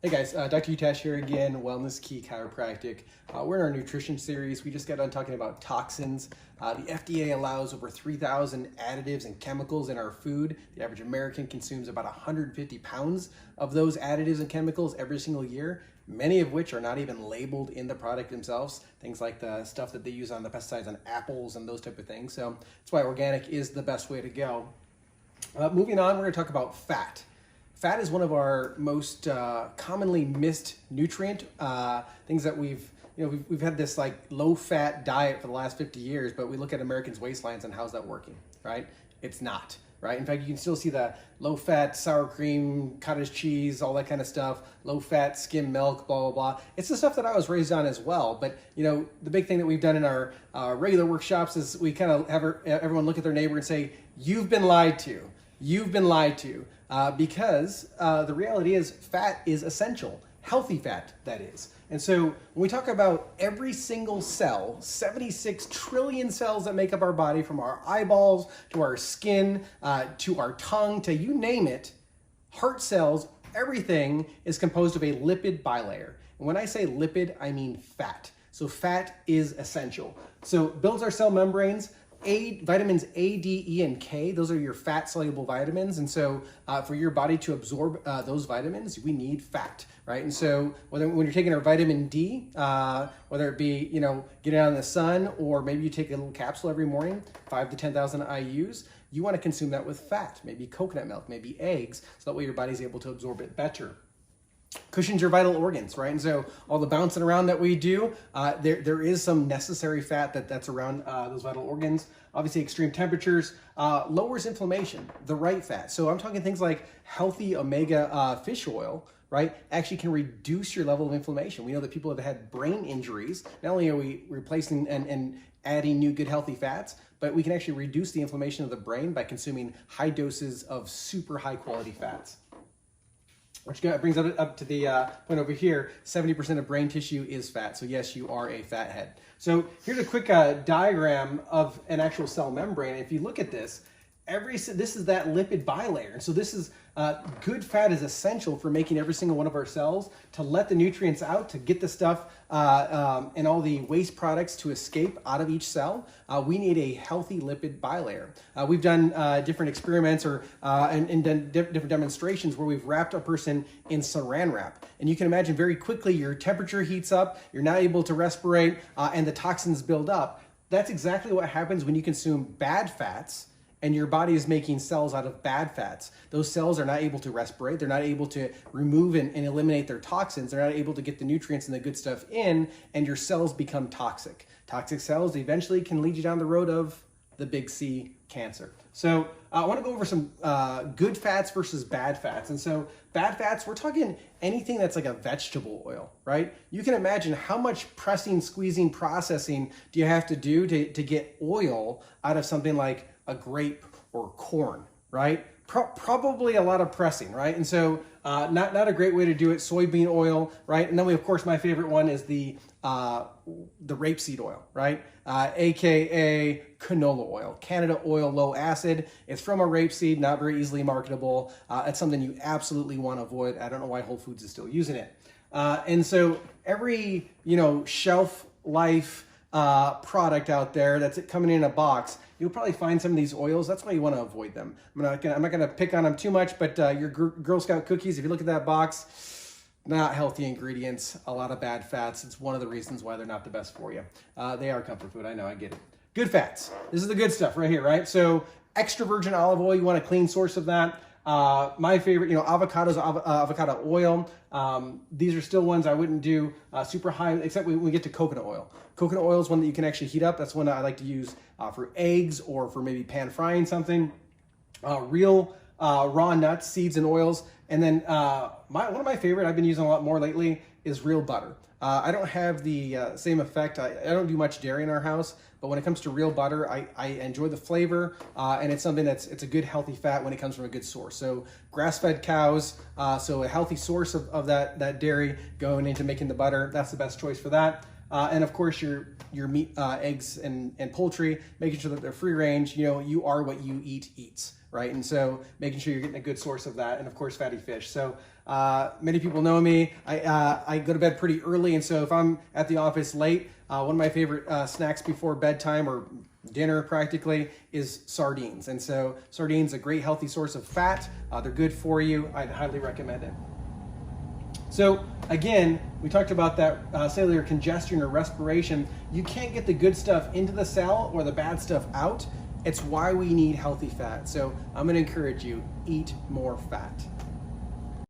Hey guys, Dr. Utash here again, Wellness Key Chiropractic. We're in our nutrition series. We just got done talking about toxins. The FDA allows over 3,000 additives and chemicals in our food. The average American consumes about 150 pounds of those additives and chemicals every single year, many of which are not even labeled in the product themselves. Things like the stuff that they use on the pesticides on apples and those type of things. So that's why organic is the best way to go. Moving on, we're going to talk about fat. Fat is one of our most commonly missed nutrient. Things that we've had this like low-fat diet for the last 50 years, but we look at Americans' waistlines and how's that working, right? It's not, right? In fact, you can still see the low-fat sour cream, cottage cheese, all that kind of stuff, low-fat skim milk, blah, blah, blah. It's the stuff that I was raised on as well. But, the big thing that we've done in our regular workshops is we kind of have everyone look at their neighbor and say, you've been lied to. You've been lied to. Because the reality is fat is essential, healthy fat, that is. And so when we talk about every single cell, 76 trillion cells that make up our body, from our eyeballs to our skin to our tongue to you name it, heart cells, everything is composed of a lipid bilayer. And when I say lipid, I mean fat. So fat is essential. So it builds our cell membranes. Vitamins A, D, E, and K, those are your fat-soluble vitamins. And so for your body to absorb those vitamins, we need fat, right? And so when you're taking our vitamin D, whether it be, getting out in the sun, or maybe you take a little capsule every morning, 5 to 10,000 IUs, you want to consume that with fat, maybe coconut milk, maybe eggs, so that way your body's able to absorb it better. Cushions your vital organs, right? And so all the bouncing around that we do, there is some necessary fat that's around those vital organs. Obviously, extreme temperatures lowers inflammation, the right fat. So I'm talking things like healthy omega fish oil, right? Actually can reduce your level of inflammation. We know that people have had brain injuries. Not only are we replacing and adding new good healthy fats, but we can actually reduce the inflammation of the brain by consuming high doses of super high quality fats. Which brings it up to the point over here, 70% of brain tissue is fat. So yes, you are a fat head. So here's a quick diagram of an actual cell membrane. If you look at this, this is that lipid bilayer. And so this is good fat is essential for making every single one of our cells to let the nutrients out, to get the stuff and all the waste products to escape out of each cell. We need a healthy lipid bilayer. We've done different experiments and done different demonstrations where we've wrapped a person in saran wrap. And you can imagine very quickly your temperature heats up, you're not able to respirate, and the toxins build up. That's exactly what happens when you consume bad fats and your body is making cells out of bad fats. Those cells are not able to respirate. They're not able to remove and eliminate their toxins. They're not able to get the nutrients and the good stuff in, and your cells become toxic. Toxic cells eventually can lead you down the road of the big C, cancer. So I want to go over some good fats versus bad fats. And so bad fats, we're talking anything that's like a vegetable oil, right? You can imagine how much pressing, squeezing, processing do you have to do to get oil out of something like a grape or corn, right? Probably a lot of pressing, right? And so not a great way to do it. Soybean oil, right? And then of course, my favorite one is the rapeseed oil, right? AKA canola oil, Canada oil, low acid. It's from a rapeseed, not very easily marketable. It's something you absolutely want to avoid. I don't know why Whole Foods is still using it. And so every, shelf life product out there that's coming in a box, you'll probably find some of these oils. That's why you want to avoid them. I'm not gonna pick on them too much, but your Girl Scout cookies, if you look at that box, not healthy ingredients, a lot of bad fats. It's one of the reasons why they're not the best for you. They are comfort food, I know, I get it. Good fats, this is the good stuff right here, right? So extra virgin olive oil, you want a clean source of that. My favorite, avocados, avocado oil. These are still ones I wouldn't do super high, except when we get to coconut oil. Coconut oil is one that you can actually heat up. That's one I like to use for eggs or for maybe pan frying something. Real raw nuts, seeds, and oils. And then one of my favorite I've been using a lot more lately is real butter. I don't have the same effect. I don't do much dairy in our house, but when it comes to real butter, I enjoy the flavor, and it's something it's a good healthy fat when it comes from a good source. So grass-fed cows, so a healthy source of that dairy going into making the butter, that's the best choice for that. And of course your meat, eggs, and poultry, making sure that they're free range. You are what you eat eats, right? And so making sure you're getting a good source of that, and of course fatty fish. So Many people know me. I go to bed pretty early, and so if I'm at the office late, one of my favorite snacks before bedtime or dinner practically is sardines. And so sardines, a great healthy source of fat. They're good for you. I'd highly recommend it. So again, we talked about that cellular congestion or respiration. You can't get the good stuff into the cell or the bad stuff out. It's why we need healthy fat. So I'm going to encourage you, eat more fat.